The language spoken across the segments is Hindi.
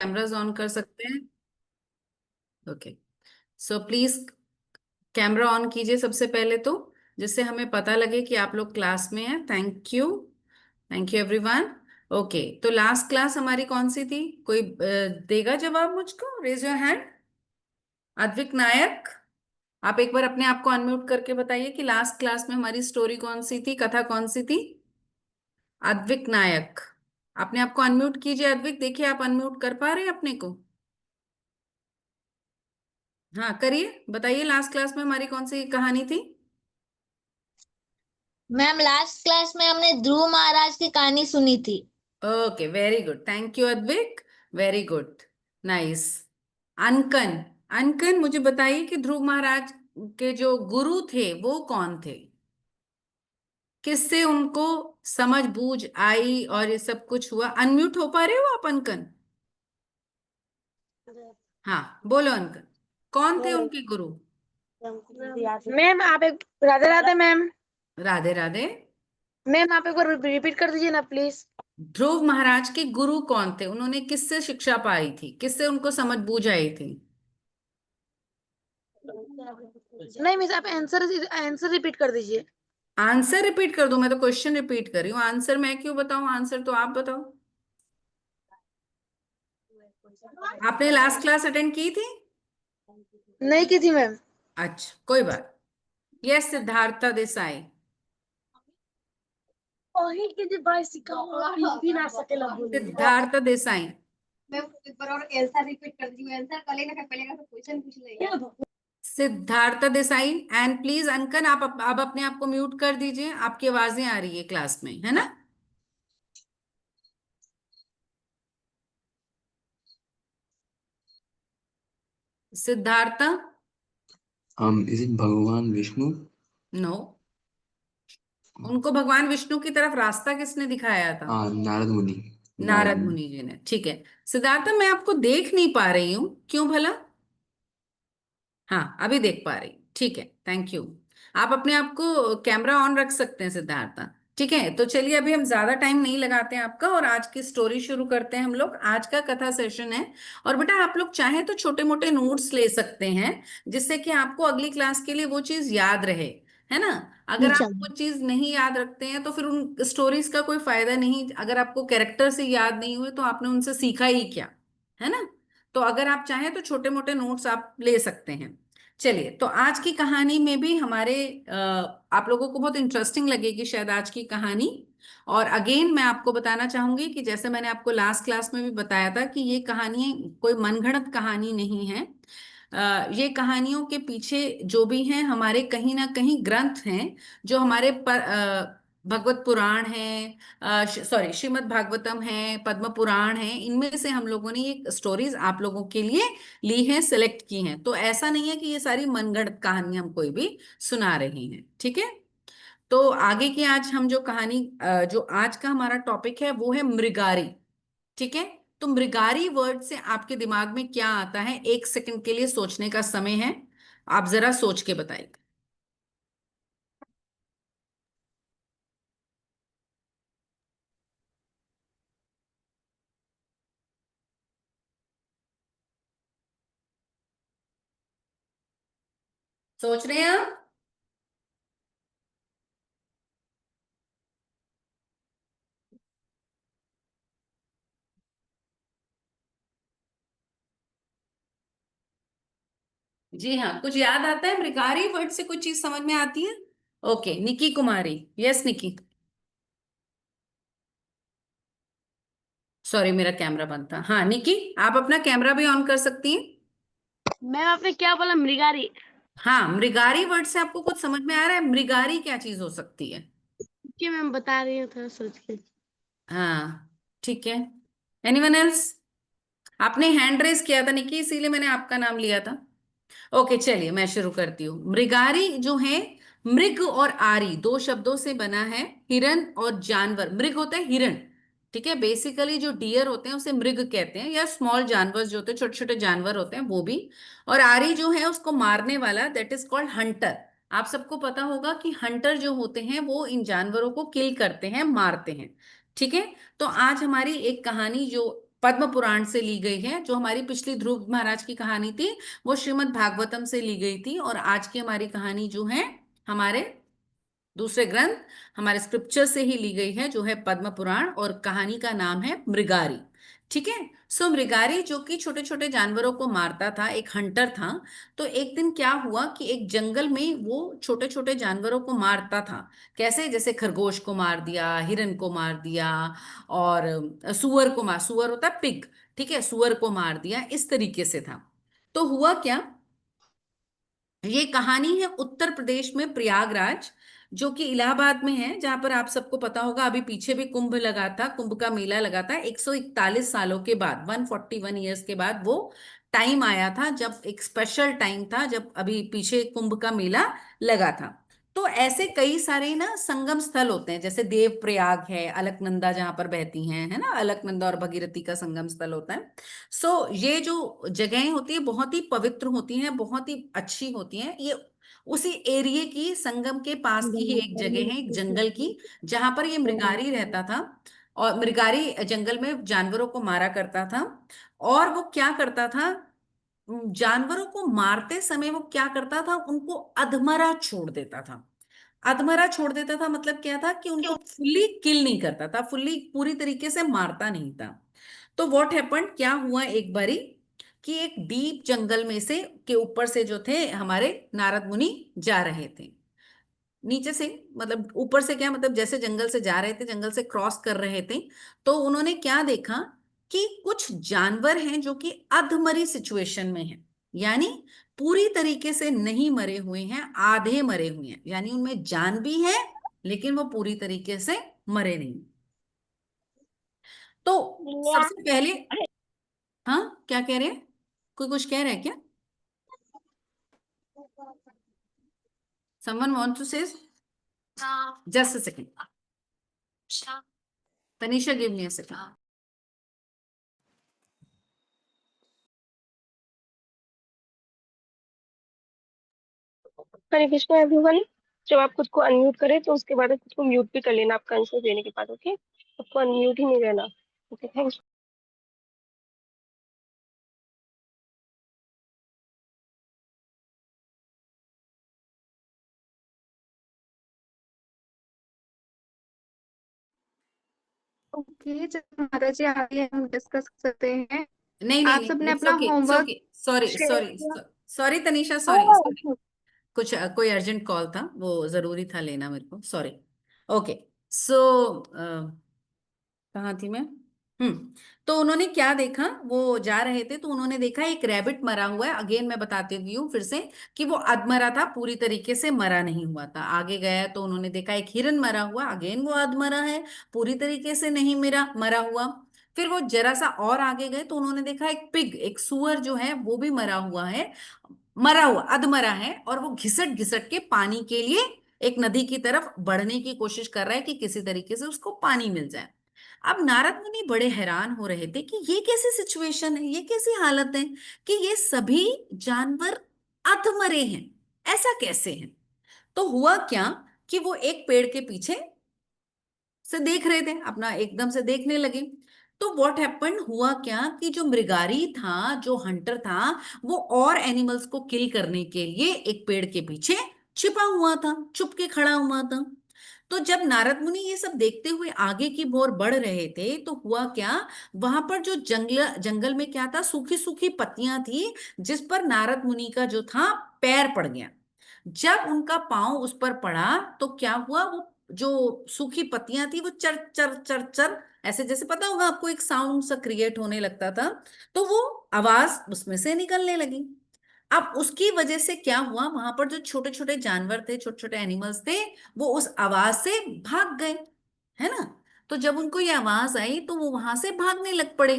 कैमरास ऑन कर सकते हैं? Okay, so please camera on कीजिए सबसे पहले तो, जिससे हमें पता लगे कि आप लोग क्लास में हैं। Thank you everyone. ओके, तो लास्ट क्लास हमारी कौन सी थी? कोई देगा जवाब मुझको? Raise your hand. Advik Nayak, आप एक बार अपने आप को अनम्यूट करके बताइए कि लास्ट क्लास में हमारी स्टोरी कौन सी थी, कथा कौन सी थी? अद्विक नायक, अपने आप को अनम्यूट कीजिए। अद्विक, देखिए आप अनम्यूट कर पा रहे हैं अपने को? हाँ करिए, बताइए लास्ट क्लास में हमारी कौन सी कहानी थी? मैम लास्ट क्लास में हमने ध्रुव महाराज की कहानी सुनी थी। Okay, very good, thank you Advik, very good, nice. अनकन, अनकन मुझे बताइए कि ध्रुव महाराज के जो गुरु थे वो कौन थे? किससे उनको समझ बूझ आई और ये सब कुछ हुआ? अनम्यूट हो पा रहे हो आप अनकन? हाँ बोलो अनकन, कौन थे उनके गुरु? मैम आप एक राधे राधे मैम। राधे राधे। मैम आप एक बार रिपीट कर दीजिए ना प्लीज। ध्रुव महाराज के गुरु कौन थे? उन्होंने किससे शिक्षा पाई थी? किससे उनको समझ बूझ आई थी? नहीं मिस, आप आंसर आंसर रिपीट कर दीजिए। आंसर रिपीट कर दूं? मैं तो क्वेश्चन रिपीट कर रही हूँ, आंसर मैं क्यों बताऊं? आंसर तो आप बताओ। आपने लास्ट क्लास अटेंड की थी? नहीं की थी मैम। अच्छा कोई बात। यस, सिद्धार्था देसाई। वही के जो भाई सिखाओ भी ना सके सिद्धार्थ देसाई। मैं एक बार और आंसर रिपीट कर दी हूँ। आंसर कलेगा का पहले का तो क्वेश्चन पूछ लेगा। सिद्धार्थ देसाई। एंड प्लीज अंकन, आप अब अपने आप को म्यूट कर दीजिए, आपकी आवाजें आ रही है क्लास में, है ना? सिद्धार्थ। इज इट भगवान विष्णु? नो, उनको भगवान विष्णु की तरफ रास्ता किसने दिखाया था? नारद मुनि। नारद मुनि जी ने। ठीक है सिद्धार्थ, मैं आपको देख नहीं पा रही हूँ, क्यों भला? हाँ अभी देख पा रही, ठीक है, थैंक यू। आप अपने आप को कैमरा ऑन रख सकते हैं सिद्धार्थ। ठीक है, तो चलिए अभी हम ज्यादा टाइम नहीं लगाते हैं आपका, और आज की स्टोरी शुरू करते हैं हम लोग। आज का कथा सेशन है, और बेटा आप लोग चाहें तो छोटे मोटे नोट्स ले सकते हैं, जिससे कि आपको अगली क्लास के लिए वो चीज याद रहे, है ना? अगर आप वो चीज नहीं याद रखते हैं तो फिर उन स्टोरीज का कोई फायदा नहीं। अगर आपको कैरेक्टर से याद नहीं हुए तो आपने उनसे सीखा ही क्या, है ना? तो अगर आप चाहें तो छोटे मोटे नोट्स आप ले सकते हैं। चलिए, तो आज की कहानी में भी हमारे आप लोगों को बहुत इंटरेस्टिंग लगेगी शायद आज की कहानी। और अगेन मैं आपको बताना चाहूंगी कि जैसे मैंने आपको लास्ट क्लास में भी बताया था कि ये कहानी कोई मनगढ़ंत कहानी नहीं है। ये कहानियों के पीछे जो भी हैं हमारे कहीं ना कहीं ग्रंथ हैं, जो हमारे भगवत पुराण है, सॉरी श्रीमद् भागवतम है, पद्म पुराण है, इनमें से हम लोगों ने ये स्टोरीज आप लोगों के लिए ली हैं, सिलेक्ट की हैं। तो ऐसा नहीं है कि ये सारी मनगढ़ंत कहानी हम कोई भी सुना रहे हैं, ठीक है? तो आगे की आज हम जो कहानी जो आज का हमारा टॉपिक है वो है मृगारी। ठीक है, तो मृगारी वर्ड से आपके दिमाग में क्या आता है? 1 सेकंड के लिए सोचने का समय है, आप जरा सोच के बताइए। सोच रहे हैं आप? जी हाँ, कुछ याद आता है? मृगारी वर्ड से कुछ चीज समझ में आती है? ओके, निकी कुमारी। यस निकी। सॉरी मेरा कैमरा बंद था। हाँ निकी, आप अपना कैमरा भी ऑन कर सकती हैं। मैम आपने क्या बोला? मृगारी? हाँ, मृगारी वर्ड से आपको कुछ समझ में आ रहा है? मृगारी क्या चीज हो सकती है? क्या मैम बता रही हूँ थोड़ा सोच के। हाँ ठीक है, एनीवन एल्स? आपने हैंड रेस किया था निकी, इसीलिए मैंने आपका नाम लिया था। ओके चलिए मैं शुरू करती हूँ। मृगारी जो है, मृग और आरी दो शब्दों से बना है। हिरन और जानवर, मृग होता है हिरन, ठीक है? बेसिकली जो डियर होते हैं उसे मृग कहते हैं, या स्मॉल जानवर जो होते हैं, छोटे छोटे जानवर होते हैं वो भी। और आरी जो है उसको मारने वाला, दैट इज कॉल्ड हंटर। आप सबको पता होगा कि हंटर जो होते हैं वो इन जानवरों को किल करते हैं, मारते हैं। ठीक है, तो आज हमारी एक कहानी जो पद्म पुराण से ली गई है। जो हमारी पिछली ध्रुव महाराज की कहानी थी वो श्रीमद् भागवतम से ली गई थी, और आज की हमारी कहानी जो है हमारे दूसरे ग्रंथ, हमारे स्क्रिप्चर से ही ली गई है, जो है पद्म पुराण, और कहानी का नाम है मृगारी। ठीक है। सो मृगारी जो कि छोटे छोटे जानवरों को मारता था, एक हंटर था। तो एक दिन क्या हुआ कि एक जंगल में वो छोटे छोटे जानवरों को मारता था। कैसे? जैसे खरगोश को मार दिया, हिरन को मार दिया, और सुअर होता है पिग, ठीक है, सुअर को मार दिया, इस तरीके से था। तो हुआ क्या, ये कहानी है उत्तर प्रदेश में प्रयागराज, जो कि इलाहाबाद में है, जहां पर आप सबको पता होगा अभी पीछे भी कुंभ लगा था, कुंभ का मेला लगा था। 141 सालों के बाद, 141 ईयर्स के बाद वो टाइम आया था, जब एक स्पेशल टाइम था, जब अभी पीछे कुंभ का मेला लगा था। तो ऐसे कई सारे ना संगम स्थल होते हैं, जैसे देव प्रयाग है, अलकनंदा जहां पर बहती हैं, है ना, अलकनंदा और भगीरथी का संगम स्थल होता है। सो ये जो जगहें होती है बहुत ही पवित्र होती हैं, बहुत ही अच्छी होती हैं। ये उसी एरिया की, संगम के पास की ही एक जगह है, एक जंगल की, जहां पर ये मृगारी रहता था। और मृगारी जंगल में जानवरों को मारा करता था। और वो क्या करता था, जानवरों को मारते समय वो क्या करता था, उनको अधमरा छोड़ देता था। अधमरा छोड़ देता था मतलब क्या था कि उनको फुल्ली किल नहीं करता था, फुल्ली पूरी तरीके से मारता नहीं था। तो व्हाट हैपेंड, क्या हुआ एक बारी कि एक डीप जंगल में से के ऊपर से जो थे हमारे नारद मुनि जा रहे थे, नीचे से, मतलब ऊपर से क्या मतलब, जैसे जंगल से जा रहे थे, जंगल से क्रॉस कर रहे थे, तो उन्होंने क्या देखा कि कुछ जानवर हैं जो कि अधमरी सिचुएशन में हैं, यानी पूरी तरीके से नहीं मरे हुए हैं, आधे मरे हुए हैं, यानी उनमें जान भी है लेकिन वो पूरी तरीके से मरे नहीं। तो सबसे पहले, हाँ क्या कह रहे हैं, कोई कुछ कह रहा है क्या? Someone want to say? Just a second. Tanisha, give me a second. Hare Krishna everyone. जब आप खुद को अनम्यूट करें तो उसके बाद खुद को म्यूट भी कर लेना आपका आंसर देने के बाद। ओके, आपको अनम्यूट ही नहीं रहना। Okay, thanks. ओके, जब माता जी आ रही है हम डिस्कस कर सकते हैं। नहीं नहीं आप नहीं, सबने इट्स अपना okay, it's homework okay, sorry share sorry, किया? सॉरी तनीषा, सॉरी सॉरी, हाँ, कुछ कोई अर्जेंट कॉल था, वो जरूरी था लेना मेरे को, सॉरी। ओके। सो कहाँ थी मैं? हम्म। तो उन्होंने क्या देखा, वो जा रहे थे तो उन्होंने देखा एक रैबिट मरा हुआ है। अगेन मैं बताती हूँ फिर से कि वो अधमरा था, पूरी तरीके से मरा नहीं हुआ था। आगे गया तो उन्होंने देखा एक हिरन मरा हुआ, अगेन वो अधमरा है, पूरी तरीके से नहीं मरा मरा हुआ। फिर वो जरा सा और आगे गए तो उन्होंने देखा एक पिग, एक सुअर जो है वो भी मरा हुआ है, मरा हुआ अधमरा है, और वो घिसट घिसट के पानी के लिए एक नदी की तरफ बढ़ने की कोशिश कर रहा है कि किसी तरीके से उसको पानी मिल जाए। अब नारद मुनि बड़े हैरान हो रहे थे कि ये कैसी सिचुएशन है, ये कैसी हालत है कि ये सभी जानवर अधमरे हैं, ऐसा कैसे है। तो हुआ क्या कि वो एक पेड़ के पीछे से देख रहे थे, अपना एकदम से देखने लगे। तो व्हाट हैपेंड, हुआ क्या कि जो मृगारी था, जो हंटर था, वो और एनिमल्स को किल करने के लिए एक पेड़ के पीछे छिपा हुआ था, चुप के खड़ा हुआ था। तो जब नारद मुनि ये सब देखते हुए आगे की ओर बढ़ रहे थे तो हुआ क्या, वहां पर जो जंगल जंगल में क्या था, सूखी सूखी पत्तियां थी, जिस पर नारद मुनि का जो था पैर पड़ गया। जब उनका पांव उस पर पड़ा तो क्या हुआ, वो जो सूखी पत्तियां थी वो चर चर चर चर, ऐसे जैसे पता होगा आपको, एक साउंड सा क्रिएट होने लगता था, तो वो आवाज उसमें से निकलने लगी। अब उसकी वजह से क्या हुआ, वहां पर जो छोटे छोटे जानवर थे, छोटे छोटे एनिमल्स थे, वो उस आवाज से भाग गए, है ना। तो जब उनको ये आवाज आई तो वो वहां से भागने लग पड़े।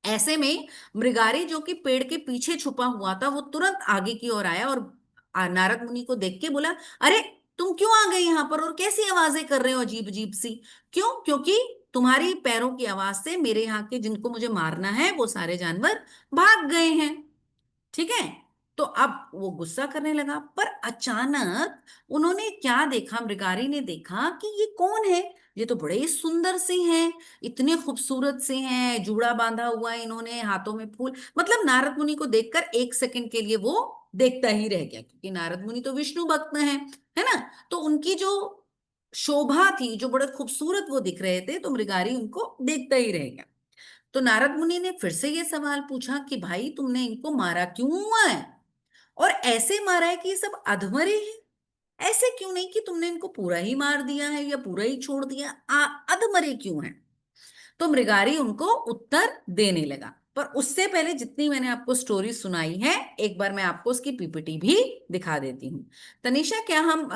ऐसे में मृगारी जो कि पेड़ के पीछे छुपा हुआ था वो तुरंत आगे की ओर आया, और नारद मुनि को देख के बोला, अरे तुम क्यों आ गए यहाँ पर, और कैसी आवाजें कर रहे हो अजीब अजीब सी? क्यों? क्योंकि तुम्हारी पैरों की आवाज से मेरे यहाँ के जिनको मुझे मारना है वो सारे जानवर भाग गए हैं। ठीक है। तो अब वो गुस्सा करने लगा, पर अचानक उन्होंने क्या देखा, मृगारी ने देखा कि ये कौन है ये तो बड़े ही सुंदर से हैं, इतने खूबसूरत से हैं, जूड़ा बांधा हुआ है इन्होंने, हाथों में फूल। मतलब नारद मुनि को देखकर एक सेकंड के लिए वो देखता ही रह गया, क्योंकि नारद मुनि तो विष्णु भक्त हैं, है ना। तो उनकी जो शोभा थी, जो बड़े खूबसूरत वो दिख रहे थे, तो मृगारी उनको देखता ही रह गया। तो नारद मुनि ने फिर से ये सवाल पूछा कि भाई तुमने इनको मारा क्यों हुआ है, और ऐसे मारा है कि ये सब अधमरे हैं, ऐसे क्यों नहीं कि तुमने इनको पूरा ही मार दिया है या पूरा ही छोड़ दिया, अधमरे क्यों हैं। तो मृगारी उनको उत्तर देने लगा, पर उससे पहले जितनी मैंने आपको स्टोरी सुनाई है, एक बार मैं आपको उसकी पीपीटी भी दिखा देती हूँ। तनिषा, क्या हम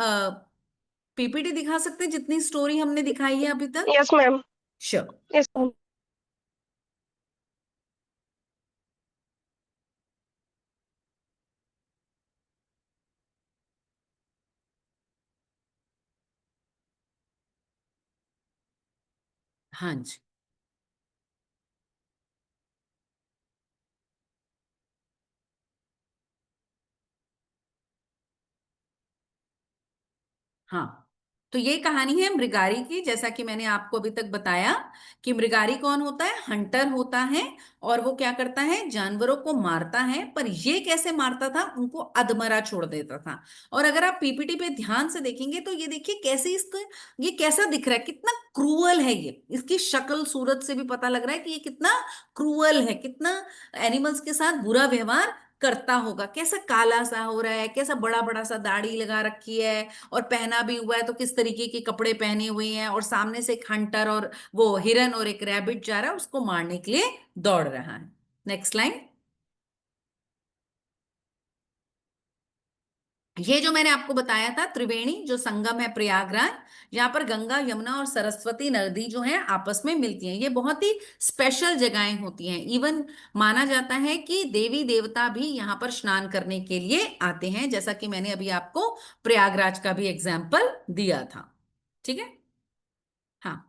पीपीटी दिखा सकते हैं जितनी स्टोरी हमने दिखाई है अभी तक? Yes ma'am. Sure. Yes ma'am. हाँ जी। हाँ, तो ये कहानी है मृगारी की। जैसा कि मैंने आपको अभी तक बताया कि मृगारी कौन होता है, हंटर होता है, और वो क्या करता है, जानवरों को मारता है। पर ये कैसे मारता था, उनको अधमरा छोड़ देता था। और अगर आप पीपीटी पे ध्यान से देखेंगे तो ये देखिए कैसे इसको, ये कैसा दिख रहा है, कितना क्रूअल है ये, इसकी शक्ल सूरत से भी पता लग रहा है कि ये कितना क्रूअल है, कितना एनिमल्स के साथ बुरा व्यवहार करता होगा। कैसा काला सा हो रहा है, कैसा बड़ा बड़ा सा दाढ़ी लगा रखी है, और पहना भी हुआ है तो किस तरीके के कपड़े पहने हुए हैं, और सामने से एक हंटर और वो हिरन और एक रैबिट जा रहा है उसको मारने के लिए दौड़ रहा है। Next line. ये जो मैंने आपको बताया था त्रिवेणी जो संगम है प्रयागराज, यहाँ पर गंगा यमुना और सरस्वती नदी जो है आपस में मिलती हैं। ये बहुत ही स्पेशल जगहें होती हैं। इवन माना जाता है कि देवी देवता भी यहाँ पर स्नान करने के लिए आते हैं, जैसा कि मैंने अभी आपको प्रयागराज का भी एग्जाम्पल दिया था। ठीक है। हाँ,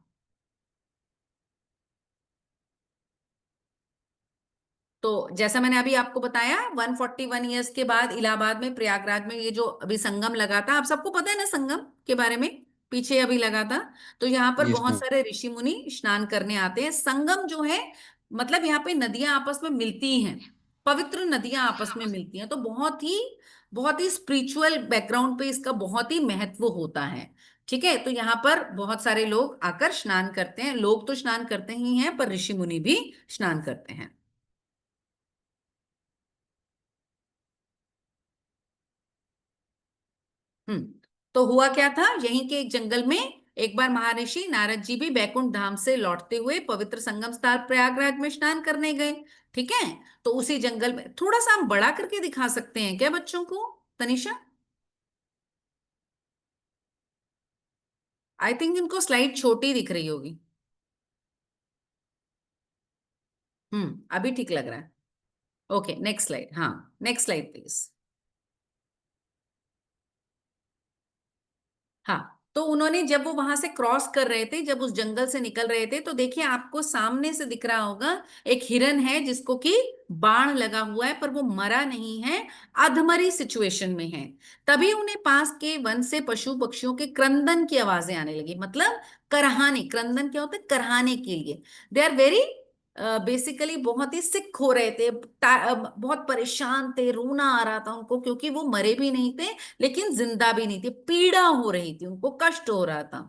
तो जैसा मैंने अभी आपको बताया 141 ईयर्स के बाद इलाहाबाद में प्रयागराज में ये जो अभी संगम लगा था, आप सबको पता है ना संगम के बारे में, पीछे अभी लगा था। तो यहाँ पर यस बहुत मैम। सारे ऋषि मुनि स्नान करने आते हैं। संगम जो है मतलब यहाँ पे नदियां आपस में मिलती हैं, पवित्र नदियां आपस में मिलती हैं, तो बहुत ही स्पिरिचुअल बैकग्राउंड पे इसका बहुत ही महत्व होता है। ठीक है, तो यहाँ पर बहुत सारे लोग आकर स्नान करते हैं। लोग तो स्नान करते ही हैं, पर ऋषि मुनि भी स्नान करते हैं। हम्म। तो हुआ क्या था, यहीं के एक जंगल में एक बार महर्षि नारद जी भी बैकुंठ धाम से लौटते हुए पवित्र संगम स्थल प्रयागराज में स्नान करने गए। ठीक है, तो उसी जंगल में थोड़ा सा हम बड़ा करके दिखा सकते हैं क्या बच्चों को, तनिषा? आई थिंक इनको स्लाइड छोटी दिख रही होगी। अभी ठीक लग रहा है। Okay, next slide. हाँ, नेक्स्ट स्लाइड प्लीज। हाँ, तो उन्होंने जब वो वहां से क्रॉस कर रहे थे, जब उस जंगल से निकल रहे थे, तो देखिए आपको सामने से दिख रहा होगा एक हिरन है जिसको कि बाण लगा हुआ है, पर वो मरा नहीं है, अधमरी सिचुएशन में है। तभी उन्हें पास के वन से पशु पक्षियों के क्रंदन की आवाजें आने लगी, मतलब करहाने, क्रंदन क्या होता है, करहाने के लिए। दे आर वेरी बेसिकली बहुत ही सिक हो रहे थे, बहुत परेशान थे, रोना आ रहा था उनको, क्योंकि वो मरे भी नहीं थे लेकिन जिंदा भी नहीं थे, पीड़ा हो रही थी उनको, कष्ट हो रहा था।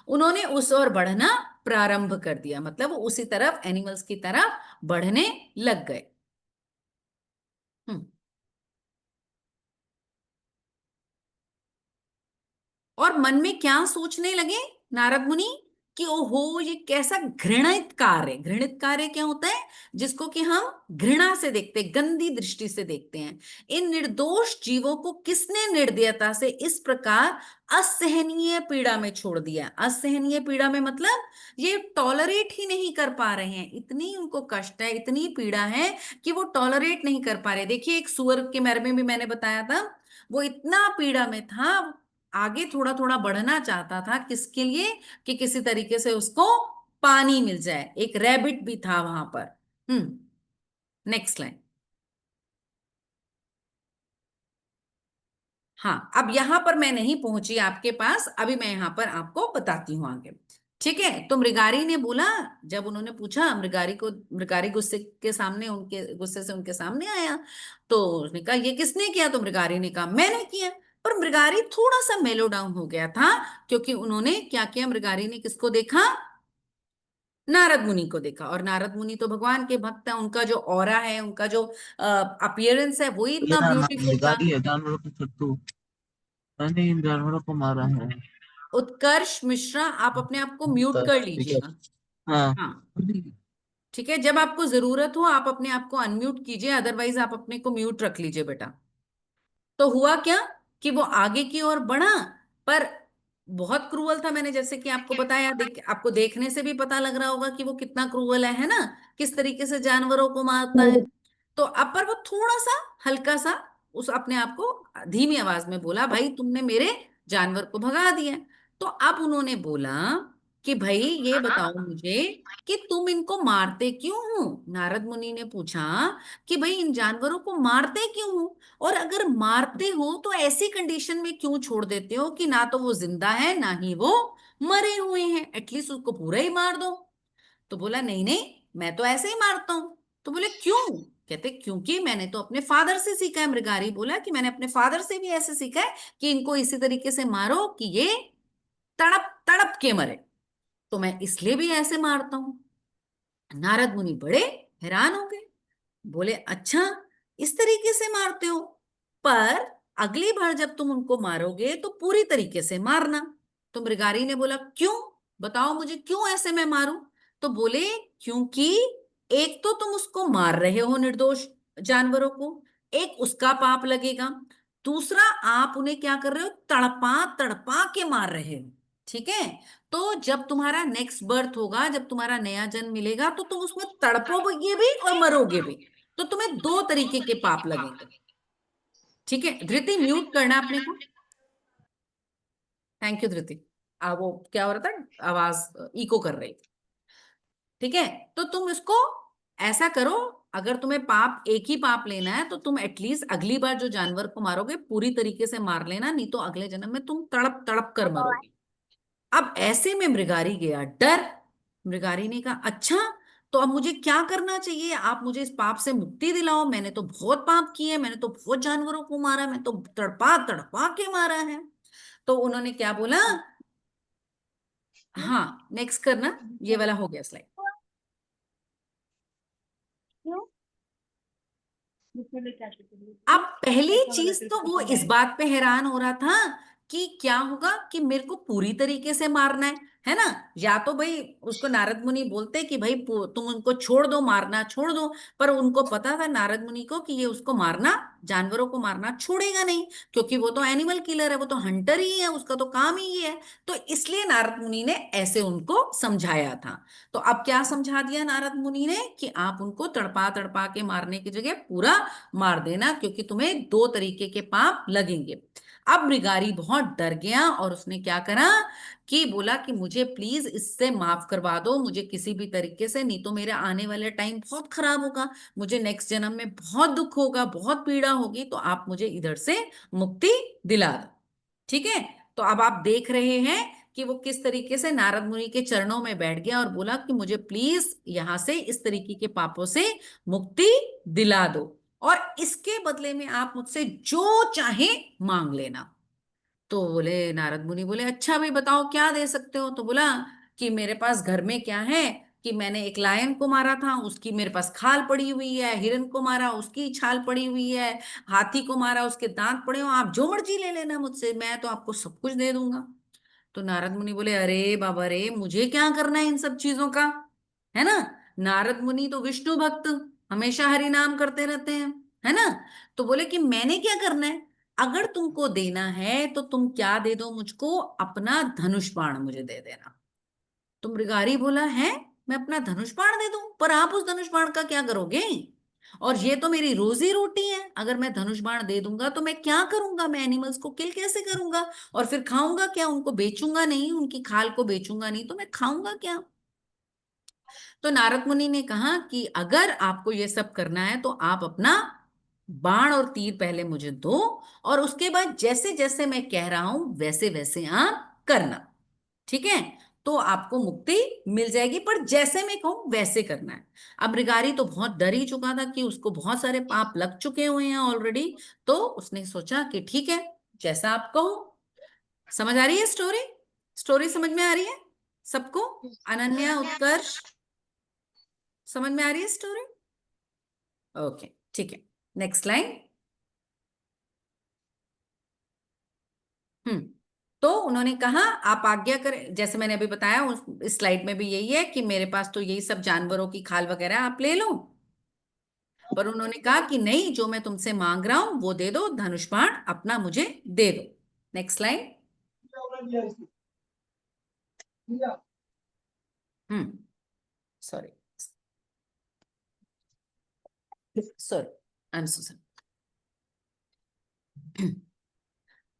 उन्होंने उस ओर बढ़ना प्रारंभ कर दिया, मतलब वो उसी तरफ एनिमल्स की तरफ बढ़ने लग गए। हम्म। और मन में क्या सोचने लगे नारद मुनि कि ओहो ये कैसा घृणित कार्य। घृणित कार्य क्या होता है, जिसको कि हम घृणा से देखते हैं, गंदी दृष्टि से देखते हैं। इन निर्दोष जीवों को किसने निर्दयता से इस प्रकार असहनीय पीड़ा में छोड़ दिया। असहनीय पीड़ा में मतलब ये टॉलरेट ही नहीं कर पा रहे हैं, इतनी उनको कष्ट है, इतनी पीड़ा है कि वो टॉलरेट नहीं कर पा रहे। देखिए एक सुअर के बारे में भी मैंने बताया था, वो इतना पीड़ा में था, आगे थोड़ा थोड़ा बढ़ना चाहता था, किसके लिए, कि किसी तरीके से उसको पानी मिल जाए। एक रैबिट भी था वहां पर। Next line. हाँ, अब यहां पर मैं नहीं पहुंची आपके पास, अभी मैं यहां पर आपको बताती हूँ आगे। ठीक है। तो मृगारी ने बोला, जब उन्होंने पूछा मृगारी को, मृगारी गुस्से के सामने, उनके गुस्से से उनके सामने आया, तो उसने कहा ये किसने किया? तो मृगारी ने कहा मैंने किया। पर मृगारी थोड़ा सा मेलो डाउन हो गया था, क्योंकि उन्होंने क्या किया, मृगारी ने किसको देखा? नारद मुनि को देखा। और नारद मुनि तो भगवान के भक्त हैं, उनका जो ऑरा है, उनका जो अपीयरेंस है, वो ही इतना मेरा नाम ब्यूटीफुल था। भिखारी है, जानवरों के छत्तू। मैंने इन जानवरों को मारा है। उत्कर्ष मिश्रा, आप अपने आप को म्यूट तो कर ठीक है। लीजिएगा। हाँ। हाँ, ठीक है। जब आपको जरूरत हो आप अपने आप को अनम्यूट कीजिए, अदरवाइज आप अपने को म्यूट रख लीजिए बेटा। तो हुआ क्या कि वो आगे की ओर बढ़ा, पर बहुत क्रूअल था। मैंने जैसे कि आपको बताया, आपको देखने से भी पता लग रहा होगा कि वो कितना क्रूअल है ना, किस तरीके से जानवरों को मारता है। तो अब पर वो थोड़ा सा हल्का सा उस अपने आप को धीमी आवाज में बोला, भाई तुमने मेरे जानवर को भगा दिया। तो अब उन्होंने बोला कि भाई ये बताओ मुझे कि तुम इनको मारते क्यों हो? नारद मुनि ने पूछा कि भाई इन जानवरों को मारते क्यों हो, और अगर मारते हो तो ऐसी कंडीशन में क्यों छोड़ देते हो कि ना तो वो जिंदा है ना ही वो मरे हुए हैं, एटलीस्ट उसको पूरा ही मार दो। तो बोला नहीं नहीं, मैं तो ऐसे ही मारता हूं। तो बोले क्यों? कहते क्योंकि मैंने तो अपने फादर से सीखा है। मृगारी बोला कि मैंने अपने फादर से भी ऐसे सीखा है कि इनको इसी तरीके से मारो कि ये तड़प तड़प के मरे, तो मैं इसलिए भी ऐसे मारता हूं। नारद मुनि बड़े हैरान हो गए, बोले अच्छा, इस तरीके से मारते हो, पर अगली बार जब तुम उनको मारोगे तो पूरी तरीके से मारना। तो मृगारी ने बोला क्यों? बताओ मुझे क्यों ऐसे मैं मारूं? तो बोले क्योंकि एक तो तुम उसको मार रहे हो निर्दोष जानवरों को, एक उसका पाप लगेगा, दूसरा आप उन्हें क्या कर रहे हो, तड़पा तड़पा के मार रहे हो। ठीक है। तो जब तुम्हारा नेक्स्ट बर्थ होगा, जब तुम्हारा नया जन्म मिलेगा, तो तुम उसमें तड़पोगे भी और मरोगे भी, तो तुम्हें दो तरीके के पाप लगेंगे। ठीक है। धृति म्यूट करना अपने को। थैंक यू धृति। वो क्या हो रहा था, आवाज इको कर रही थी। ठीक है। तो तुम इसको ऐसा करो, अगर तुम्हें पाप एक ही पाप लेना है तो तुम एटलीस्ट अगली बार जो जानवर को मारोगे पूरी तरीके से मार लेना, नहीं तो अगले जन्म में तुम तड़प तड़प कर मरोगे। अब ऐसे में मृगारी गया डर। मृगारी ने कहा अच्छा, तो अब मुझे क्या करना चाहिए? आप मुझे इस पाप से मुक्ति दिलाओ, मैंने तो बहुत पाप किए, मैंने तो बहुत जानवरों को मारा, मैं तो तड़पा तड़पा के मारा है। तो उन्होंने क्या बोला, हाँ नेक्स्ट करना, ये वाला हो गया स्लाइड। अब पहली चीज तो वो इस बात पे हैरान हो रहा था कि क्या होगा कि मेरे को पूरी तरीके से मारना है ना? या तो भाई उसको नारद मुनि बोलते कि भाई तुम उनको छोड़ दो, मारना छोड़ दो, पर उनको पता था नारद मुनि को कि ये उसको मारना, जानवरों को मारना छोड़ेगा नहीं, क्योंकि वो तो एनिमल किलर है, वो तो हंटर ही है, उसका तो काम ही ये है। तो इसलिए नारद मुनि ने ऐसे उनको समझाया था। तो अब क्या समझा दिया नारद मुनि ने कि आप उनको तड़पा तड़पा के मारने की जगह पूरा मार देना, क्योंकि तुम्हें दो तरीके के पाप लगेंगे। अब मृगारी बहुत डर गया और उसने क्या करा कि बोला कि मुझे प्लीज इससे माफ करवा दो, मुझे किसी भी तरीके से, नहीं तो मेरा आने वाला टाइम बहुत खराब होगा, मुझे नेक्स्ट जन्म में बहुत दुख होगा, बहुत पीड़ा होगी, तो आप मुझे इधर से मुक्ति दिला दो। ठीक है। तो अब आप देख रहे हैं कि वो किस तरीके से नारद मुनि के चरणों में बैठ गया और बोला कि मुझे प्लीज यहां से इस तरीके के पापों से मुक्ति दिला दो, और इसके बदले में आप मुझसे जो चाहे मांग लेना। तो बोले नारद मुनि बोले अच्छा भाई बताओ क्या दे सकते हो? तो बोला कि मेरे पास घर में क्या है कि मैंने एक लायन को मारा था, उसकी मेरे पास खाल पड़ी हुई है, हिरन को मारा उसकी छाल पड़ी हुई है, हाथी को मारा उसके दांत पड़े हो, आप जो मर्जी ले लेना मुझसे, मैं तो आपको सब कुछ दे दूंगा। तो नारद मुनि बोले अरे बाबा रे, मुझे क्या करना है इन सब चीजों का, है ना? नारद मुनि तो विष्णु भक्त, हमेशा हरि नाम करते रहते हैं, है ना? तो बोले कि मैंने क्या करना है, अगर तुमको देना है तो तुम क्या दे दो मुझको, अपना धनुष बाण मुझे दे देना। तो मृगारी बोला है, मैं अपना धनुष बाण दे दूं? पर आप उस धनुष बाण का क्या करोगे? और ये तो मेरी रोजी रोटी है, अगर मैं धनुष बाण दे दूंगा तो मैं क्या करूंगा, मैं एनिमल्स को किल कैसे करूंगा, और फिर खाऊंगा क्या? उनको बेचूंगा नहीं, उनकी खाल को बेचूंगा नहीं, तो मैं खाऊंगा क्या? तो नारद मुनि ने कहा कि अगर आपको ये सब करना है तो आप अपना बाण और तीर पहले मुझे दो, और उसके बाद जैसे जैसे मैं कह रहा हूं वैसे वैसे आप करना। ठीक है। तो आपको मुक्ति मिल जाएगी, पर जैसे मैं कहूं वैसे करना है। अब मृगारी तो बहुत डर ही चुका था कि उसको बहुत सारे पाप लग चुके हुए हैं ऑलरेडी, तो उसने सोचा कि ठीक है, जैसा आप कहो। समझ आ रही है स्टोरी? स्टोरी समझ में आ रही है सबको? अनन्या, उत्कर्ष, समझ में आ रही है स्टोरी? ओके, ठीक है, नेक्स्ट लाइन। हम्म तो उन्होंने कहा आप आज्ञा करें, जैसे मैंने अभी बताया उस स्लाइड में भी यही है कि मेरे पास तो यही सब जानवरों की खाल वगैरह आप ले लो, पर उन्होंने कहा कि नहीं, जो मैं तुमसे मांग रहा हूं वो दे दो, धनुष बाण अपना मुझे दे दो। Next line. Hmm sorry, sorry, I am so sorry.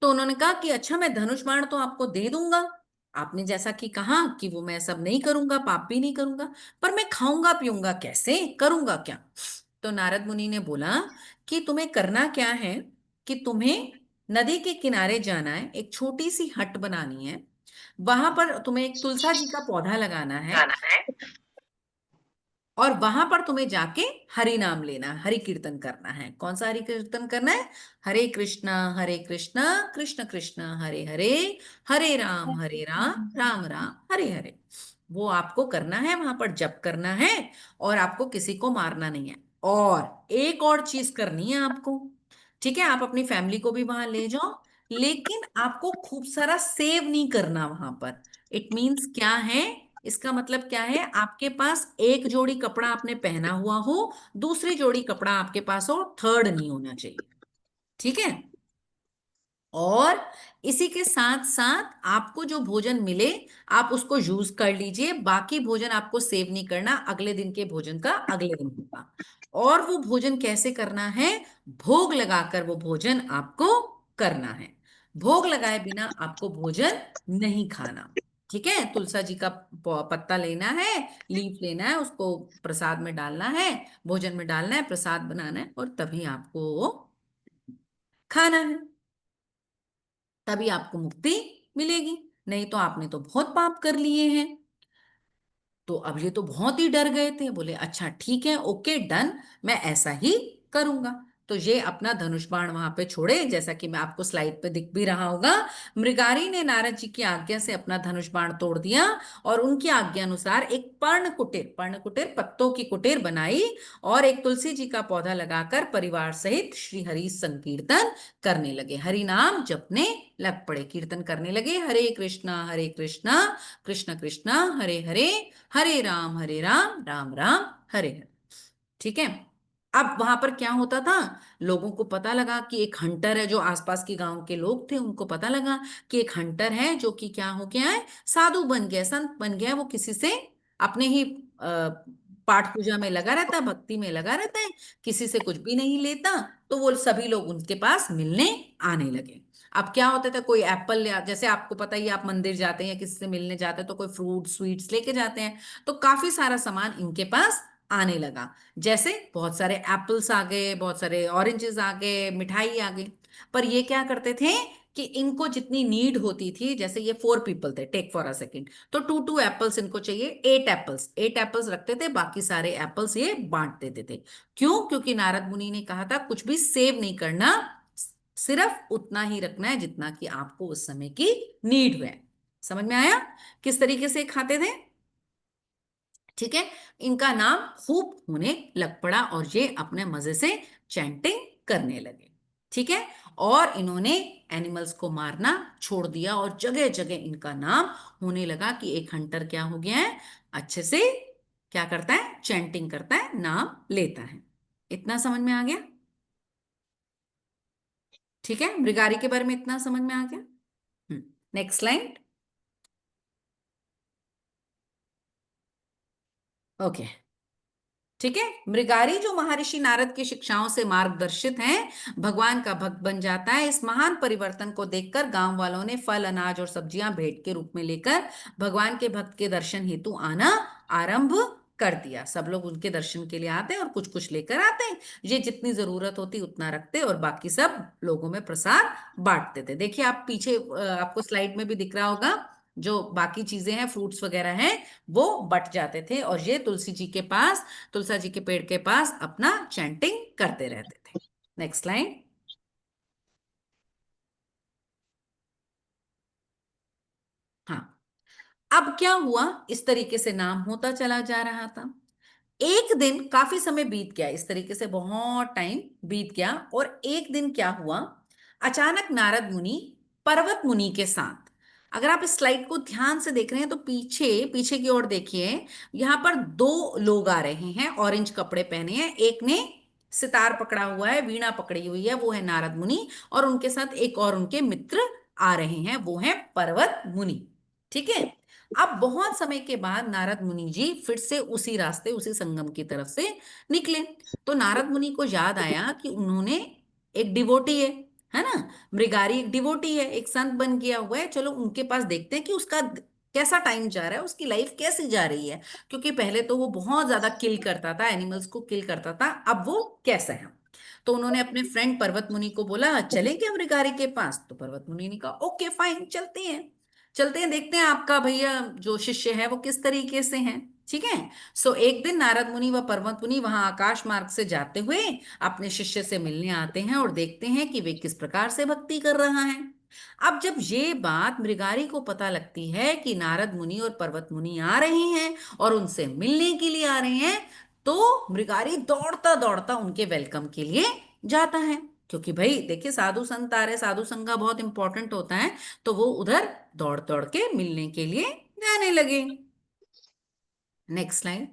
तो उन्होंने कहा कि अच्छा, मैं धनुष बाण तो आपको दे दूंगा, आपने जैसा कि कहा कि वो मैं सब नहीं करूंगा, पाप भी नहीं करूंगा, पर मैं खाऊंगा पीऊंगा कैसे, करूंगा क्या? तो नारद मुनि ने बोला कि तुम्हें करना क्या है कि तुम्हें नदी के किनारे जाना है, एक छोटी सी हट बनानी है, वहां पर तुम्हें एक तुलसा जी का पौधा लगाना है, और वहां पर तुम्हें जाके हरि नाम लेना, हरि कीर्तन करना है। कौन सा हरि कीर्तन करना है? हरे कृष्णा कृष्ण कृष्ण हरे हरे, हरे राम राम राम हरे हरे। वो आपको करना है, वहां पर जप करना है, और आपको किसी को मारना नहीं है। और एक और चीज करनी है आपको, ठीक है, आप अपनी फैमिली को भी वहां ले जाओ, लेकिन आपको खूब सारा सेव नहीं करना वहां पर। इट मीन्स क्या है, इसका मतलब क्या है, आपके पास एक जोड़ी कपड़ा आपने पहना हुआ हो, दूसरी जोड़ी कपड़ा आपके पास हो, थर्ड नहीं होना चाहिए, ठीक है? और इसी के साथ साथ आपको जो भोजन मिले आप उसको यूज कर लीजिए, बाकी भोजन आपको सेव नहीं करना, अगले दिन के भोजन का अगले दिन होगा। और वो भोजन कैसे करना है? भोग लगाकर वो भोजन आपको करना है, भोग लगाए बिना आपको भोजन नहीं खाना, ठीक है? तुलसा जी का पत्ता लेना है, लीफ लेना है, उसको प्रसाद में डालना है, भोजन में डालना है, प्रसाद बनाना है, और तभी आपको वो खाना है, तभी आपको मुक्ति मिलेगी। नहीं तो आपने तो बहुत पाप कर लिए हैं। तो अब ये तो बहुत ही डर गए थे, बोले अच्छा ठीक है, ओके डन, मैं ऐसा ही करूंगा। तो ये अपना धनुष बाण वहां पे छोड़े, जैसा कि मैं आपको स्लाइड पे दिख भी रहा होगा। मृगारी ने नारद जी की आज्ञा से अपना धनुष बाण तोड़ दिया, और उनकी आज्ञा अनुसार एक पर्ण कुटीर पत्तों की कुटीर बनाई, और एक तुलसी जी का पौधा लगाकर परिवार सहित श्री हरि संकीर्तन करने लगे, हरि नाम जपने लग पड़े, कीर्तन करने लगे, हरे कृष्णा कृष्ण कृष्ण हरे हरे, हरे राम राम राम हरे हरे, ठीक है? अब वहां पर क्या होता था, लोगों को पता लगा कि एक हंटर है, जो आसपास के गांव के लोग थे उनको पता लगा कि एक हंटर है जो कि क्या हो गया है, साधु बन गया, संत बन गया, वो किसी से अपने ही पाठ पूजा में लगा रहता है, भक्ति में लगा रहता है, किसी से कुछ भी नहीं लेता। तो वो सभी लोग उनके पास मिलने आने लगे। अब क्या होता था, कोई एप्पल या जैसे आपको पता ही, आप मंदिर जाते हैं या किसी से मिलने जाते हैं तो कोई फ्रूट स्वीट्स लेके जाते हैं, तो काफी सारा सामान इनके पास आने लगा। जैसे बहुत सारे एप्पल्स आ गए, बहुत सारे ऑरेंजेस आ गए, मिठाई आ गई। पर ये क्या करते थे कि इनको जितनी नीड होती थी, जैसे ये 4 पीपल थे, टेक फॉर अ सेकेंड, तो 2 2 एप्पल्स इनको चाहिए, 8 एप्पल्स रखते थे, बाकी सारे एप्पल्स ये बांट देते थे। क्यों? क्योंकि नारद मुनि ने कहा था कुछ भी सेव नहीं करना, सिर्फ उतना ही रखना है जितना कि आपको उस समय की नीड है। समझ में आया किस तरीके से खाते थे? ठीक है, इनका नाम खूब होने लग पड़ा, और ये अपने मजे से चैंटिंग करने लगे, ठीक है? और इन्होंने एनिमल्स को मारना छोड़ दिया, और जगह जगह इनका नाम होने लगा कि एक हंटर क्या हो गया है, अच्छे से क्या करता है, चैंटिंग करता है, नाम लेता है। इतना समझ में आ गया? ठीक है, मृगारी के बारे में इतना समझ में आ गया। Next slide. ओके, ठीक है, मृगारी जो महर्षि नारद की शिक्षाओं से मार्गदर्शित हैं, भगवान का भक्त बन जाता है। इस महान परिवर्तन को देखकर गांव वालों ने फल, अनाज और सब्जियां भेंट के रूप में लेकर भगवान के भक्त के दर्शन हेतु आना आरंभ कर दिया। सब लोग उनके दर्शन के लिए आते हैं और कुछ कुछ लेकर आते हैं, ये जितनी जरूरत होती उतना रखते, और बाकी सब लोगों में प्रसाद बांटते थे। देखिए आप पीछे, आपको स्लाइड में भी दिख रहा होगा, जो बाकी चीजें हैं, फ्रूट्स वगैरह हैं, वो बट जाते थे और ये तुलसी जी के पास, तुलसा जी के पेड़ के पास अपना चैंटिंग करते रहते थे। Next line. हाँ, अब क्या हुआ, इस तरीके से नाम होता चला जा रहा था। एक दिन, काफी समय बीत गया, इस तरीके से बहुत टाइम बीत गया, और एक दिन क्या हुआ, अचानक नारद मुनि पर्वत मुनि के साथ, अगर आप इस स्लाइड को ध्यान से देख रहे हैं तो पीछे पीछे की ओर देखिए, यहां पर दो लोग आ रहे हैं, ऑरेंज कपड़े पहने हैं, एक ने सितार पकड़ा हुआ है, वीणा पकड़ी हुई है, वो है नारद मुनि, और उनके साथ एक और उनके मित्र आ रहे हैं, वो है पर्वत मुनि। ठीक है। अब बहुत समय के बाद नारद मुनि जी फिर से उसी रास्ते, उसी संगम की तरफ से निकले। तो नारद मुनि को याद आया कि उन्होंने, एक डिवोटी है ना, मृगारी एक डिवोटी है, एक संत बन गया हुआ है, चलो उनके पास देखते हैं कि उसका कैसा टाइम जा रहा है, उसकी लाइफ कैसी जा रही है, क्योंकि पहले तो वो बहुत ज्यादा किल करता था, एनिमल्स को किल करता था, अब वो कैसा है। तो उन्होंने अपने फ्रेंड पर्वत मुनि को बोला, चलें क्या मृगारी के पास। तो पर्वत मुनि ने कहा, ओके फाइन, चलते हैं, चलते हैं, देखते हैं आपका भैया जो शिष्य है वो किस तरीके से है। ठीक है। सो एक दिन नारद मुनि व पर्वत मुनि वहां आकाश मार्ग से जाते हुए अपने शिष्य से मिलने आते हैं और देखते हैं कि वे किस प्रकार से भक्ति कर रहा है। अब जब ये बात मृगारी को पता लगती है कि नारद मुनि और पर्वत मुनि आ रहे हैं और उनसे मिलने के लिए आ रहे हैं, तो मृगारी दौड़ता दौड़ता उनके वेलकम के लिए जाता है, क्योंकि भाई देखिए साधु संत आ रहे, साधु संग का बहुत इंपॉर्टेंट होता है, तो वो उधर दौड़ दौड़ के मिलने के लिए जाने लगे। Next line.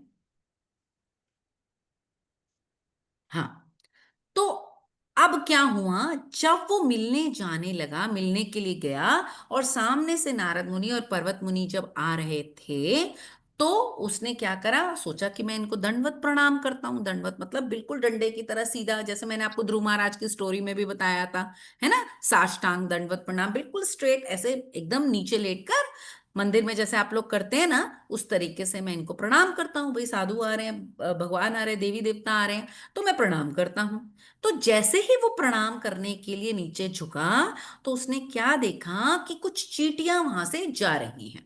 हाँ, तो अब क्या हुआ, जब वो मिलने जाने लगा, मिलने के लिए गया, और सामने से नारद मुनि और पर्वत मुनि जब आ रहे थे, तो उसने क्या करा, सोचा कि मैं इनको दंडवत प्रणाम करता हूँ। दंडवत मतलब बिल्कुल डंडे की तरह सीधा, जैसे मैंने आपको ध्रुव महाराज की स्टोरी में भी बताया था, है ना, साष्टांग दंडवत प्रणाम, बिल्कुल स्ट्रेट ऐसे एकदम नीचे लेटकर, मंदिर में जैसे आप लोग करते हैं ना, उस तरीके से मैं इनको प्रणाम करता हूँ। भाई साधु आ रहे हैं, भगवान आ रहे हैं, देवी देवता आ रहे हैं, तो मैं प्रणाम करता हूँ। तो जैसे ही वो प्रणाम करने के लिए नीचे झुका, तो उसने क्या देखा कि कुछ चींटियां वहां से जा रही हैं।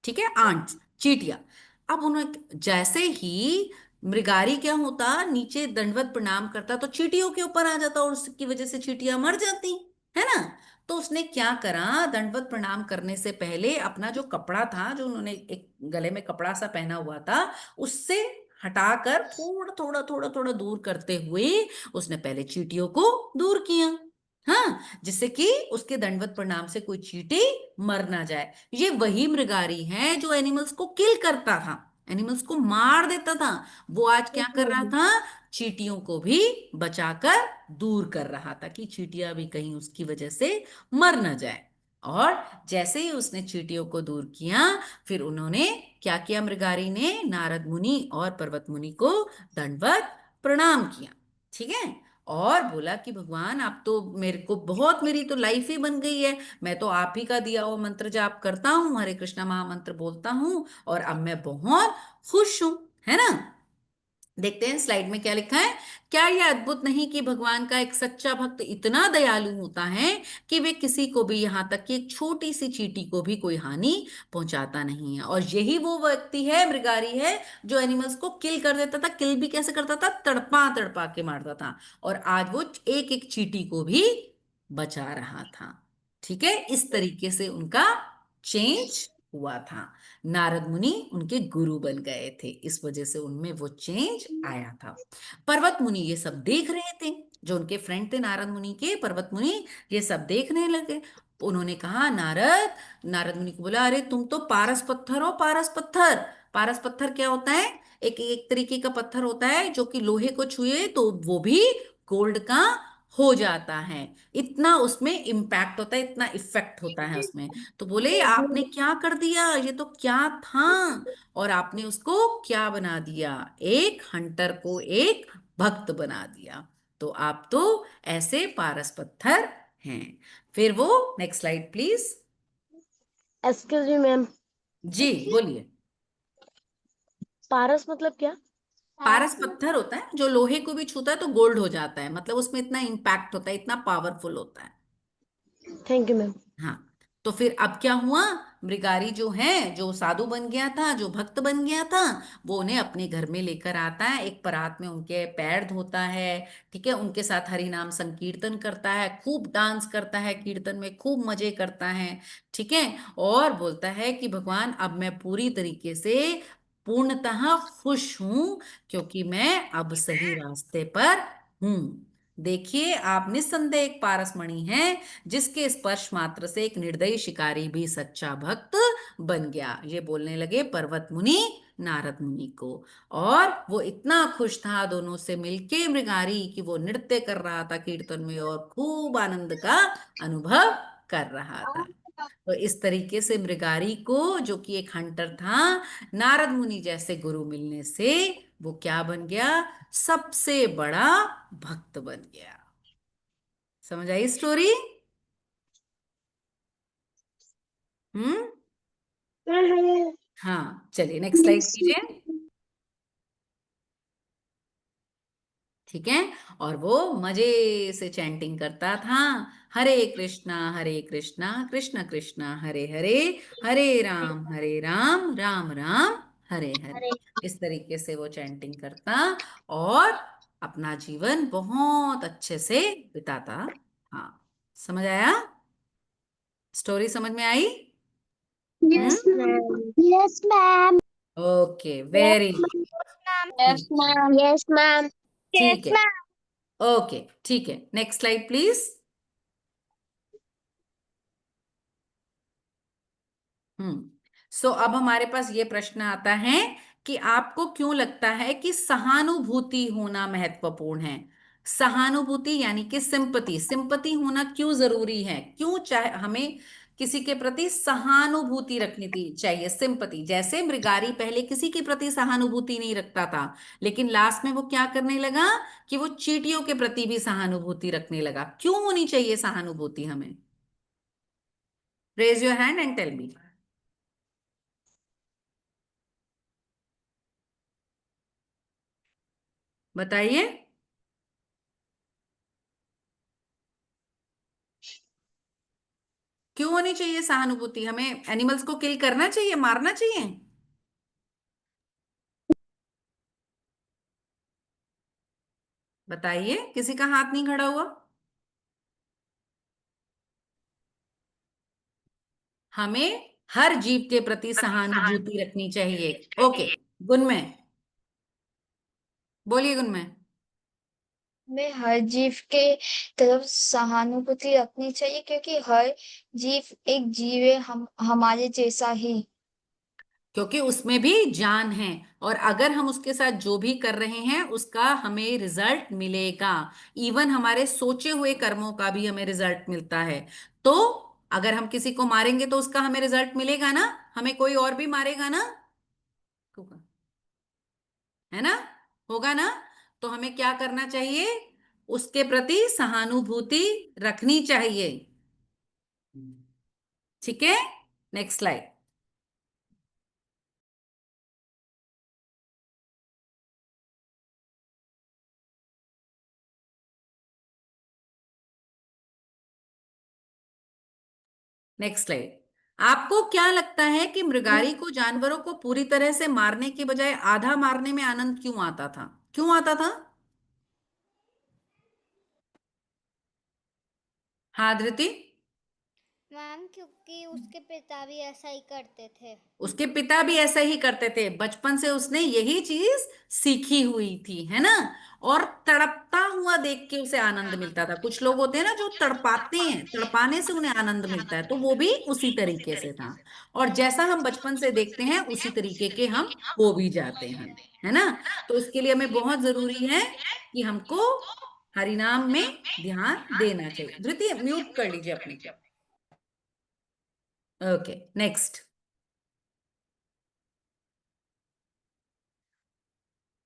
ठीक है, आंट्स, चींटियां। अब उन्हें जैसे ही मृगारी क्या होता, नीचे दंडवत प्रणाम करता, तो चींटियों के ऊपर आ जाता और उसकी वजह से चींटियां मर जाती, है ना। तो उसने क्या करा, दंडवत प्रणाम करने से पहले अपना जो कपड़ा था, जो उन्होंने एक गले में कपड़ा सा पहना हुआ था, उससे हटाकर थोड़ा थोड़ा थोड़ा थोड़ा दूर करते हुए उसने पहले चींटियों को दूर किया। हाँ, जिससे कि उसके दंडवत प्रणाम से कोई चींटी मर ना जाए। ये वही मृगारी है जो एनिमल्स को किल करता था, एनिमल्स को मार देता था। वो आज क्या कर रहा था, चींटियों को भी बचाकर दूर कर रहा था, कि चींटियां भी कहीं उसकी वजह से मर ना जाए। और जैसे ही उसने चींटियों को दूर किया, फिर उन्होंने क्या किया, मृगारी ने नारद मुनि और पर्वत मुनि को दंडवत प्रणाम किया। ठीक है। और बोला कि भगवान आप तो मेरे को बहुत, मेरी तो लाइफ ही बन गई है, मैं तो आप ही का दिया हुआ मंत्र जाप करता हूँ, हरे कृष्णा महामंत्र बोलता हूँ, और अब मैं बहुत खुश हूं, है ना। देखते हैं स्लाइड में क्या लिखा है। क्या यह अद्भुत नहीं कि भगवान का एक सच्चा भक्त इतना दयालु होता है कि वे किसी को भी, यहां तक कि एक छोटी सी चींटी को भी कोई हानि पहुंचाता नहीं है। और यही वो व्यक्ति है, मृगारी है, जो एनिमल्स को किल कर देता था। किल भी कैसे करता था, तड़पा तड़पा के मारता था, और आज वो एक एक चींटी को भी बचा रहा था। ठीक है, इस तरीके से उनका चेंज हुआ था। नारद मुनि उनके गुरु बन गए थे, इस वजह से उनमें वो चेंज आया था। पर्वत मुनि ये सब देख रहे थे, जो उनके फ्रेंड थे नारद मुनि के, पर्वत मुनि ये सब देखने लगे। उन्होंने कहा, नारद, नारद मुनि को बोला, अरे तुम तो पारस पत्थर हो, पारस पत्थर। पारस पत्थर क्या होता है, एक एक तरीके का पत्थर होता है जो कि लोहे को छुए तो वो भी गोल्ड का हो जाता है, इतना उसमें इम्पैक्ट होता है, इतना इफेक्ट होता है उसमें। तो बोले, आपने क्या कर दिया, ये तो क्या था, और आपने उसको क्या बना दिया, एक हंटर को एक भक्त बना दिया, तो आप तो ऐसे पारस पत्थर हैं। फिर वो, next slide please. Excuse me ma'am, जी बोलिए। पारस मतलब क्या? पारस पत्थर होता है जो लोहे को भी छूता है तो गोल्ड हो जाता है, मतलब उसमें इतना इम्पैक्ट होता है, इतना पावरफुल होता है। Thank you ma'am. हाँ, तो फिर अब क्या हुआ, मृगारी जो है, जो साधु बन गया था, जो भक्त बन गया था, वो उन्हें अपने घर में लेकर आता है, एक परात में उनके पैर धोता है, ठीक है, उनके साथ हरि नाम संकीर्तन करता है, खूब डांस करता है, कीर्तन में खूब मजे करता है, ठीक है, और बोलता है कि भगवान अब मैं पूरी तरीके से पूर्णतः खुश हूं, क्योंकि मैं अब सही रास्ते पर हूं। देखिए, आप निस्संदेह एक पारसमणि हैं, जिसके स्पर्श मात्र से एक निर्दयी शिकारी भी सच्चा भक्त बन गया। ये बोलने लगे पर्वत मुनि नारद मुनि को। और वो इतना खुश था दोनों से मिलके मृगारी, कि वो नृत्य कर रहा था कीर्तन में और खूब आनंद का अनुभव कर रहा था। तो इस तरीके से मृगारी को, जो कि एक हंटर था, नारद मुनि जैसे गुरु मिलने से वो क्या बन गया? सबसे बड़ा भक्त बन गया। समझ आई स्टोरी? हम्म। हाँ, चलिए नेक्स्ट स्लाइड कीजिए। ठीक है। और वो मजे से चैंटिंग करता था, हरे कृष्णा कृष्ण कृष्ण हरे हरे, हरे राम राम राम हरे हरे। इस तरीके से वो चैंटिंग करता और अपना जीवन बहुत अच्छे से बिताता। हाँ, समझ आया? स्टोरी समझ में आई? Yes hmm. Ma'am. Yes ma'am. Okay, very yes ठीक है। मैम। Yes ma'am. ठीक यस है। मैम। ओके, ठीक है, नेक्स्ट स्लाइड प्लीज। सो अब हमारे पास ये प्रश्न आता है कि आपको क्यों लगता है कि सहानुभूति होना महत्वपूर्ण है? सहानुभूति यानी कि सिंपति, सिंपति होना क्यों जरूरी है? क्यों चाहे हमें किसी के प्रति सहानुभूति रखनी थी, चाहिए सिंपति? जैसे मृगारी पहले किसी के प्रति सहानुभूति नहीं रखता था, लेकिन लास्ट में वो क्या करने लगा कि वो चींटियों के प्रति भी सहानुभूति रखने लगा। क्यों होनी चाहिए सहानुभूति हमें? Raise your hand and tell me. बताइए। क्यों होनी चाहिए सहानुभूति? हमें एनिमल्स को किल करना चाहिए, मारना चाहिए? बताइए, किसी का हाथ नहीं खड़ा हुआ। हमें हर जीव के प्रति सहानुभूति रखनी चाहिए। ओके, गुनमे, बोलिए गुनमे। हमें हर जीव के तरफ सहानुभूति रखनी चाहिए, क्योंकि हर जीव एक जीव है, हम हमारे जैसा ही। क्योंकि उसमें भी जान है, और अगर हम उसके साथ जो भी कर रहे हैं उसका हमें रिजल्ट मिलेगा। इवन हमारे सोचे हुए कर्मों का भी हमें रिजल्ट मिलता है। तो अगर हम किसी को मारेंगे तो उसका हमें रिजल्ट मिलेगा ना, हमें कोई और भी मारेगा ना, होगा, है ना, होगा ना। तो हमें क्या करना चाहिए? उसके प्रति सहानुभूति रखनी चाहिए। ठीक है, नेक्स्ट स्लाइड। Next slide. आपको क्या लगता है कि मृगारी को जानवरों को पूरी तरह से मारने के बजाय आधा मारने में आनंद क्यों आता था? क्यों आता था? हाँ धृति। मैम क्योंकि उसके पिता भी ऐसा ही करते थे। उसके पिता भी ऐसा ही करते थे, बचपन से उसने यही चीज सीखी हुई थी, है ना। और तड़पता हुआ देख के उसे आनंद मिलता था। कुछ लोग होते हैं ना जो तड़पाते हैं, तड़पाने से उन्हें आनंद मिलता है, तो वो भी उसी तरीके से था। और जैसा हम बचपन से देखते हैं उसी तरीके के हम हो भी जाते हैं, है ना। तो इसके लिए हमें बहुत जरूरी है कि हमको हरिनाम में ध्यान देना चाहिए। धृति, म्यूट कर लीजिए अपने को। Okay, next.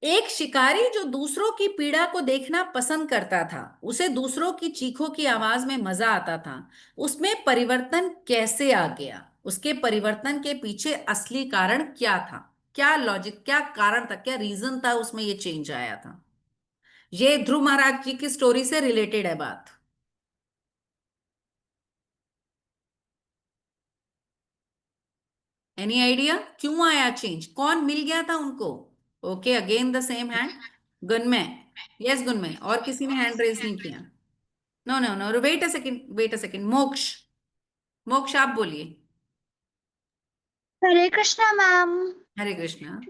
एक शिकारी जो दूसरों की पीड़ा को देखना पसंद करता था, उसे दूसरों की चीखों की आवाज में मजा आता था, उसमें परिवर्तन कैसे आ गया? उसके परिवर्तन के पीछे असली कारण क्या था? क्या लॉजिक, क्या कारण था, क्या रीजन था उसमें ये चेंज आया था? ये ध्रुव महाराज जी की स्टोरी से रिलेटेड है बात। एनी आइडिया क्यों आया चेंज? कौन मिल गया था उनको? Okay, again the same hand, Gunmay. Yes Gunmay, और किसी ने हैंड रेज नहीं किया? No no no, wait a second, wait a second. Moksh, Moksh आप बोलिए। हरे कृष्णा मैम। हरे कृष्णा।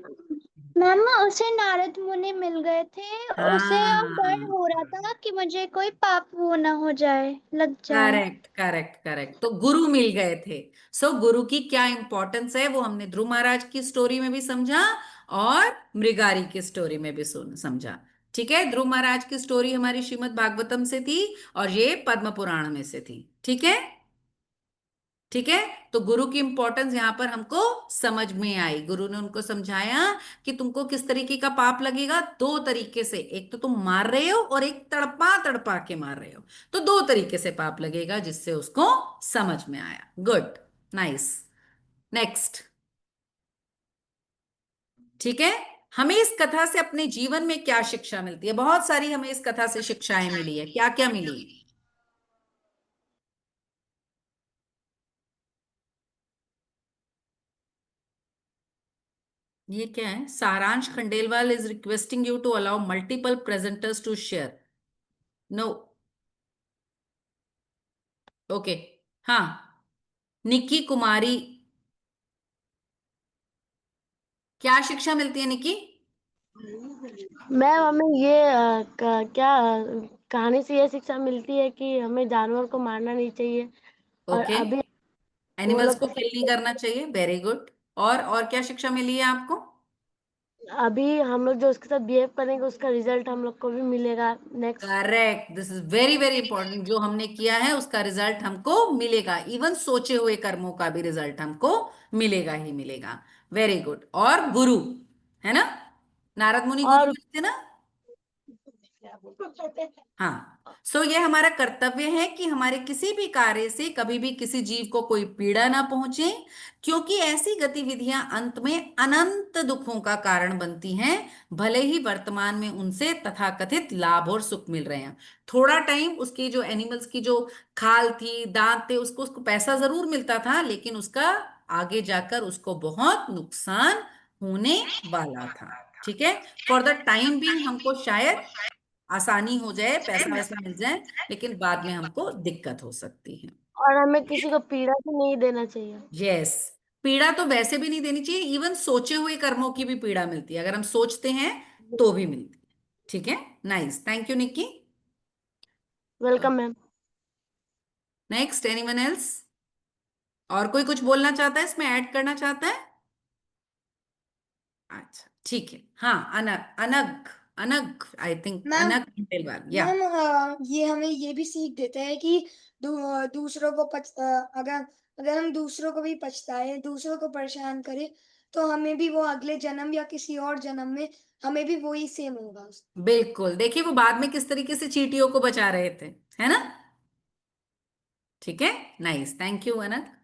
मैम उसे नारद मुनि मिल गए थे, उसे अब डर हाँ, हो रहा था कि मुझे कोई पाप वो ना हो जाए, लग जाए। करेक्ट करेक्ट करेक्ट, तो गुरु मिल गए थे। सो गुरु की क्या इंपॉर्टेंस है वो हमने ध्रुव महाराज की स्टोरी में भी समझा और मृगारी की स्टोरी में भी सुन समझा। ठीक है, ध्रुव महाराज की स्टोरी हमारी श्रीमद् भागवतम से थी और ये पद्म पुराण में से थी। ठीक है, ठीक है। तो गुरु की इंपॉर्टेंस यहां पर हमको समझ में आई। गुरु ने उनको समझाया कि तुमको किस तरीके का पाप लगेगा। दो तरीके से, एक तो तुम मार रहे हो और एक तड़पा तड़पा के मार रहे हो, तो दो तरीके से पाप लगेगा, जिससे उसको समझ में आया। Good, nice. नेक्स्ट। ठीक है, हमें इस कथा से अपने जीवन में क्या शिक्षा मिलती है? बहुत सारी हमें इस कथा से शिक्षाएं मिली है। क्या क्या मिली? ये क्या है? Saransh Khandelwal is requesting you to allow multiple presenters to share. No, okay. हाँ, निक्की कुमारी, क्या शिक्षा मिलती है निक्की? मैम हमें ये क्या कहानी से ये शिक्षा मिलती है कि हमें जानवर को मारना नहीं चाहिए। और ओके, अभी वो एनिमल्स लोग को के किल नहीं करना चाहिए। Very good. और क्या शिक्षा मिली है आपको? अभी हम लोग जो उसके साथ बिहेव करेंगे उसका रिजल्ट हम लोग को भी मिलेगा next. Correct, this is very very important. जो हमने किया है उसका रिजल्ट हमको मिलेगा, इवन सोचे हुए कर्मों का भी रिजल्ट हमको मिलेगा ही मिलेगा। Very good. और गुरु, है ना? नारद मुनि गुरु और थे ना? हाँ। सो ये हमारा कर्तव्य है कि हमारे किसी भी कार्य से कभी भी किसी जीव को कोई पीड़ा ना पहुंचे, क्योंकि ऐसी गतिविधियां अंत में अनंत दुखों का कारण बनती हैं। भले ही वर्तमान में उनसे तथाकथित लाभ और सुख मिल रहे हैं, थोड़ा टाइम उसकी जो एनिमल्स की जो खाल थी, दांत थे, उसको उसको पैसा जरूर मिलता था, लेकिन उसका आगे जाकर उसको बहुत नुकसान होने वाला था। ठीक है, फॉर द टाइम बिंग हमको शायद आसानी हो जाए, पैसा वैसा मिल जाए, लेकिन बाद में हमको दिक्कत हो सकती है। हमें किसी को पीड़ा भी नहीं देना चाहिए। यस, पीड़ा तो वैसे भी नहीं देनी चाहिए। इवन सोचे हुए कर्मों की भी पीड़ा मिलती है, अगर हम सोचते हैं तो भी मिलती है। ठीक है, nice, thank you Nikki. Welcome ma'am. Next, anyone else? और कोई कुछ बोलना चाहता है, इसमें ऐड करना चाहता है? अच्छा, ठीक है। हाँ, अनग, अनग, अनग, आई थिंक मैम अनग खंडेलवाल, या। मैम ये हमें ये भी सीख देता है कि दूसरों को अगर अगर हम दूसरों को भी पछताए, दूसरों को परेशान करें, तो हमें भी वो अगले जन्म या किसी और जन्म में हमें भी वही सेम होगा। बिल्कुल, देखिए वो बाद में किस तरीके से चींटियों को बचा रहे थे, है ना? ठीक है, nice, thank you Anant.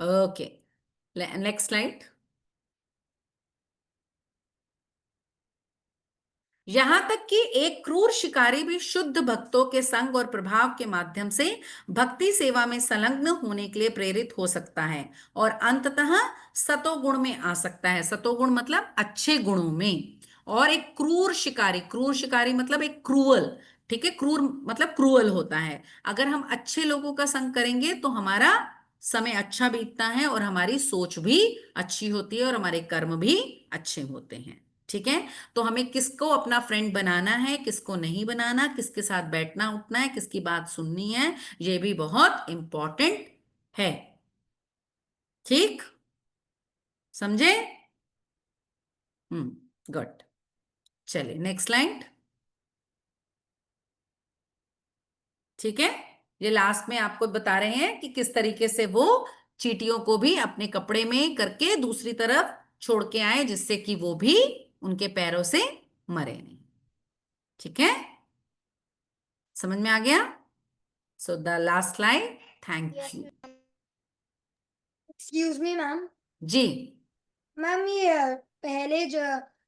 Okay, next slide. यहां तक कि एक क्रूर शिकारी भी शुद्ध भक्तों के संग और प्रभाव के माध्यम से भक्ति सेवा में संलग्न होने के लिए प्रेरित हो सकता है और अंततः सतोगुण में आ सकता है। सतोगुण मतलब अच्छे गुणों में। और एक क्रूर शिकारी, क्रूर शिकारी मतलब एक क्रूअल। ठीक है, क्रूर मतलब क्रूअल होता है। अगर हम अच्छे लोगों का संग करेंगे तो हमारा समय अच्छा बीतता है और हमारी सोच भी अच्छी होती है और हमारे कर्म भी अच्छे होते हैं। ठीक है, तो हमें किसको अपना फ्रेंड बनाना है, किसको नहीं बनाना, किसके साथ बैठना उठना है, किसकी बात सुननी है, ये भी बहुत इंपॉर्टेंट है। ठीक, समझे? गुड। चलिए नेक्स्ट लाइन। ठीक है, ये लास्ट में आपको बता रहे हैं कि किस तरीके से वो चींटियों को भी अपने कपड़े में करके दूसरी तरफ छोड़ के आए, जिससे कि वो भी उनके पैरों से मरे नहीं। ठीक है, समझ में आ गया? So the last line, thank yes you. Ma'am. Excuse me ma'am. जी, मैम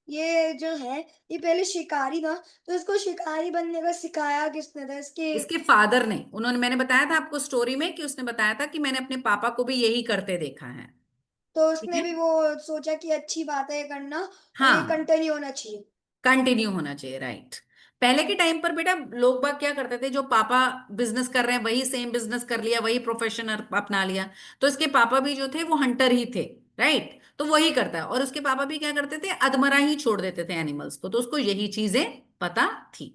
ये जो है, ये पहले शिकारी था, तो इसको शिकारी बनने का सिखाया किसने था? इसके इसके फादर ने, उन्होंने, मैंने बताया था आपको स्टोरी में कि उसने बताया था कि मैंने अपने पापा को भी यही करते देखा है। तो उसने भी वो सोचा कि अच्छी बात है ये करना, और ये हाँ, कंटिन्यू होना चाहिए। कंटिन्यू होना चाहिए, राइट। पहले के टाइम पर बेटा लोग बाग क्या करते थे, जो पापा बिजनेस कर रहे हैं वही सेम बिजनेस कर लिया, वही प्रोफेशन अपना लिया। तो इसके पापा भी जो थे वो हंटर ही थे, राइट। तो वही करता है, और उसके पापा भी क्या करते थे, अधमरा ही छोड़ देते थे एनिमल्स को, तो उसको यही चीजें पता थी।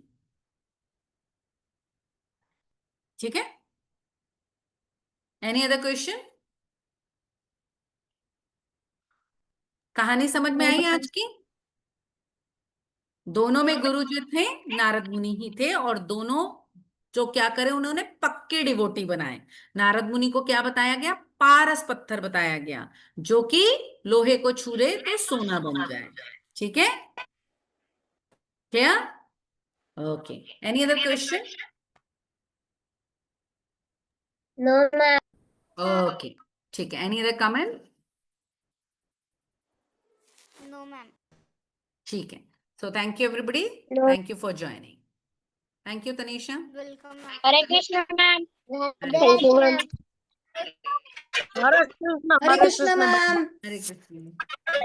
ठीक है, एनी अदर क्वेश्चन? कहानी समझ में आई आज की? दोनों में गुरु जो थे नारद मुनि ही थे, और दोनों जो क्या करे, उन्होंने पक्के डिवोटी बनाए। नारद मुनि को क्या बताया गया, पारस पत्थर बताया गया, जो कि लोहे को छूले तो सोना बन जाए। ठीक है, clear? Okay, any other question? No ma'am. Okay, ठीक है, any other comment? No ma'am. ठीक है, so thank you everybody, no. Thank you for joining. Thank you Tanisha. Welcome ma'am. Hare Krishna ma'am. Thank you ma'am. Hare Krishna ma'am. Hare Krishna.